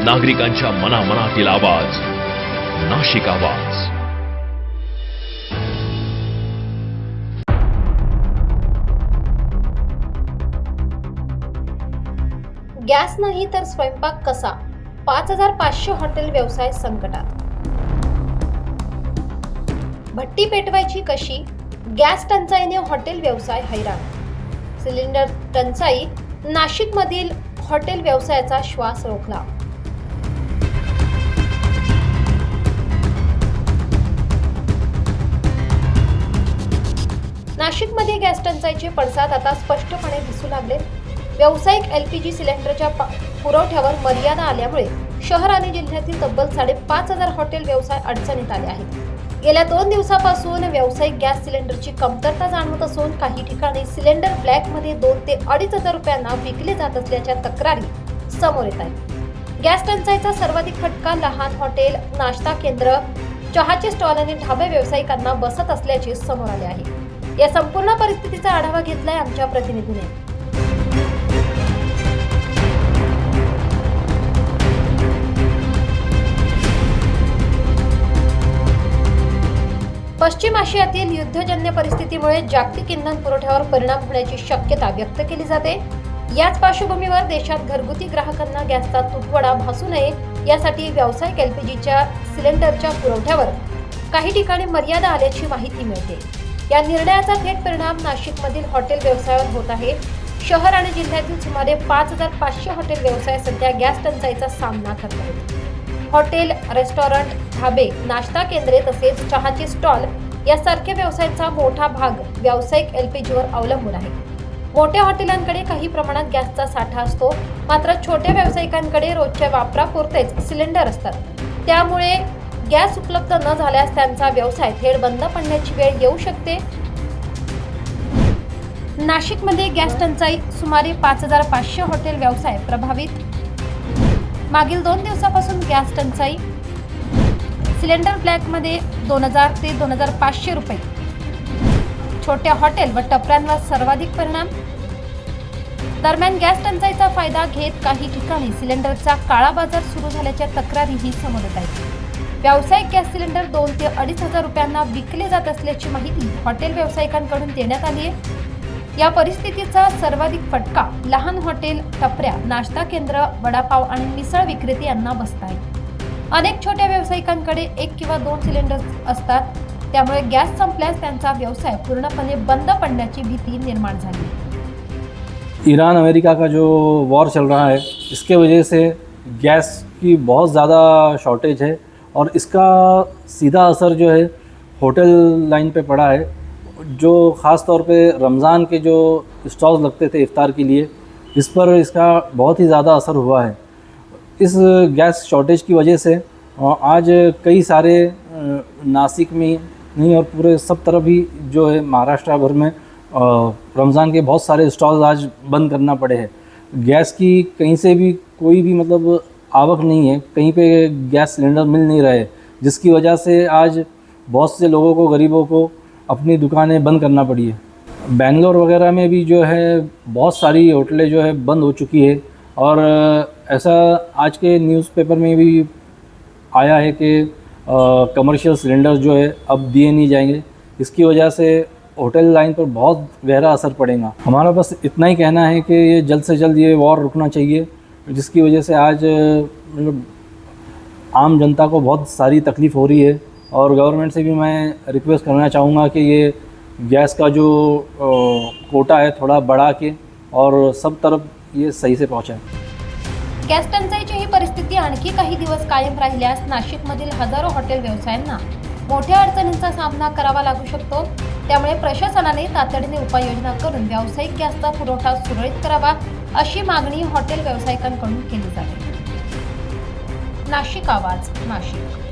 नागरिकांच्या मनामनातील आवाज, नाशिक आवाज. गॅस नाही तर स्वयंपाक कसा? 5500 हॉटेल व्यवसाय संकटात. भट्टी पेटवायची कशी? गॅस टंचाईने हॉटेल व्यवसाय हैराण. सिलेंडर टंचाई नाशिकमधील हॉटेल व्यवसायाचा श्वास रोखला. नाशिकमध्ये गॅस टंचाईचे पडसाद आता स्पष्टपणे दिसू लागले. व्यावसायिक LPG सिलेंडरच्या पुरवठ्यावर मर्यादा आल्यामुळे शहर आणि जिल्ह्यातील तब्बल 5,500 हॉटेल व्यवसाय अडचणीत आले आहेत. गेल्या 2 दिवसापासून व्यावसायिक गॅस सिलेंडरची कमतरता जाणवत असून काही ठिकाणी सिलेंडर ब्लॅकमध्ये 2 ते 2,500 रुपयांना विकले जात असल्याच्या तक्रारी समोर येत आहेत. गॅस टंचाईचा सर्वाधिक फटका लहान हॉटेल, नाश्ता केंद्र, चहाचे स्टॉल आणि ढाबे व्यावसायिकांना बसत असल्याचे समोर आले आहे. या संपूर्ण परिस्थितीचा आढावा घेतलाय आमच्या प्रतिनिधीने. पश्चिम आशियातील युद्धजन्य परिस्थितीमुळे जागतिक इंधन पुरवठ्यावर परिणाम होण्याची शक्यता व्यक्त केली जाते. याच पार्श्वभूमीवर देशात घरगुती ग्राहकांना गॅसचा तुटवडा भासू नये यासाठी व्यावसायिक LPGच्या सिलेंडरच्या पुरवठ्यावर काही ठिकाणी मर्यादा आल्याची माहिती मिळते. या निर्णयाचा थेट परिणाम नाशिकमधील हॉटेल व्यवसायावर होत आहे. शहर आणि जिल्ह्यातील सुमारे 5,500 हॉटेल व्यवसाय सध्या गॅस टंचाईचा सामना करत आहेत. हॉटेल, रेस्टॉरंट, ढाबे, नाश्ता केंद्रे तसेच चहाचे स्टॉल यासारख्या व्यवसायांचा मोठा भाग व्यावसायिक LPGवर अवलंबून आहे. मोठ्या हॉटेलांकडे काही प्रमाणात गॅसचा साठा असतो, मात्र छोट्या व्यावसायिकांकडे रोजच्या वापरापुरतेच सिलेंडर असतात. त्यामुळे गॅस उपलब्ध न झाल्यास त्यांचा व्यवसाय थेट बंद पडण्याची वेळ येऊ शकते. नाशिकमध्ये गॅस टंचाई सुमारे 5,500 हॉटेल व्यवसाय प्रभावित. मागील 2 दिवसापासून गॅस टंचाई. सिलेंडर ब्लॅकमध्ये 2,000 ते 2,500 रुपये. छोट्या हॉटेल व टपऱ्यांवर सर्वाधिक परिणाम. दरम्यान गॅस टंचाईचा फायदा घेत काही ठिकाणी सिलेंडरचा काळा बाजार सुरू झाल्याच्या तक्रारीही समोर येत आहेत. व्यावसायिक गॅस सिलेंडर 2 ते 2,500 रुपयांना विकले जात असल्याची माहिती हॉटेल व्यावसायिकांकडून देण्यात आली आहे. या परिस्थितीचा सर्वाधिक फटका लहान हॉटेल, टपऱ्या, नाश्ता केंद्र, वडापाव आणि मिसळ विक्रेते यांना बसत आहे. अनेक छोट्या व्यावसायिकांकडे 1 किंवा 2 सिलेंडर असतात. त्यामुळे गॅस संपल्यास त्यांचा व्यवसाय पूर्णपणे बंद पडण्याची भीती निर्माण झाली. ईरान अमेरिका का जो वॉर चल रहा है, इसके वजह से गैस की बहुत ज़्यादा शॉर्टेज है और इसका सीधा असर जो है होटल लाइन पे पड़ा है. जो ख़ास तौर पे रमज़ान के जो स्टॉल्स लगते थे इफ़्तार के लिए, इस पर इसका बहुत ही ज़्यादा असर हुआ है. इस गैस शॉर्टेज की वजह से आज कई सारे नासिक में नहीं और पूरे सब तरफ ही जो है महाराष्ट्र भर में रमज़ान के बहुत सारे स्टॉल्स आज बंद करना पड़े हैं. गैस की कहीं से भी कोई भी मतलब आवक नहीं है, कहीं पे गैस सिलेंडर मिल नहीं रहे, जिसकी वजह से आज बहुत से लोगों को, गरीबों को अपनी दुकानें बंद करना पड़ी है. बेंगलोर वगैरह में भी जो है बहुत सारी होटलें जो है बंद हो चुकी है और ऐसा आज के न्यूज़पेपर में भी आया है कि कमर्शियल सिलेंडर जो है अब दिए नहीं जाएंगे. इसकी वजह से होटल लाइन पर बहुत गहरा असर पड़ेगा. हमारा बस इतना ही कहना है कि ये जल्द से जल्द ये वॉर रुकना चाहिए, जिसकी वजह से आज मतलब आम जनता को बहुत सारी तकलीफ़ हो रही है. और गवर्नमेंट से भी मैं रिक्वेस्ट करना चाहूँगा कि ये गैस का जो कोटा है थोड़ा बढ़ा के और सब तरफ ये सही से पहुँचाए. गॅस टंचाईची ही परिस्थिती आणखी काही दिवस कायम राहिल्यास नाशिकमधील हजारो हॉटेल व्यवसायांना मोठ्या अडचणींचा सामना करावा लागू शकतो. त्यामुळे प्रशासनाने तातडीने उपाययोजना करून व्यावसायिक गॅसचा पुरवठा सुरळीत करावा अशी मागणी हॉटेल व्यावसायिकांकडून केली जाते. नाशिक आवाज, नाशिक.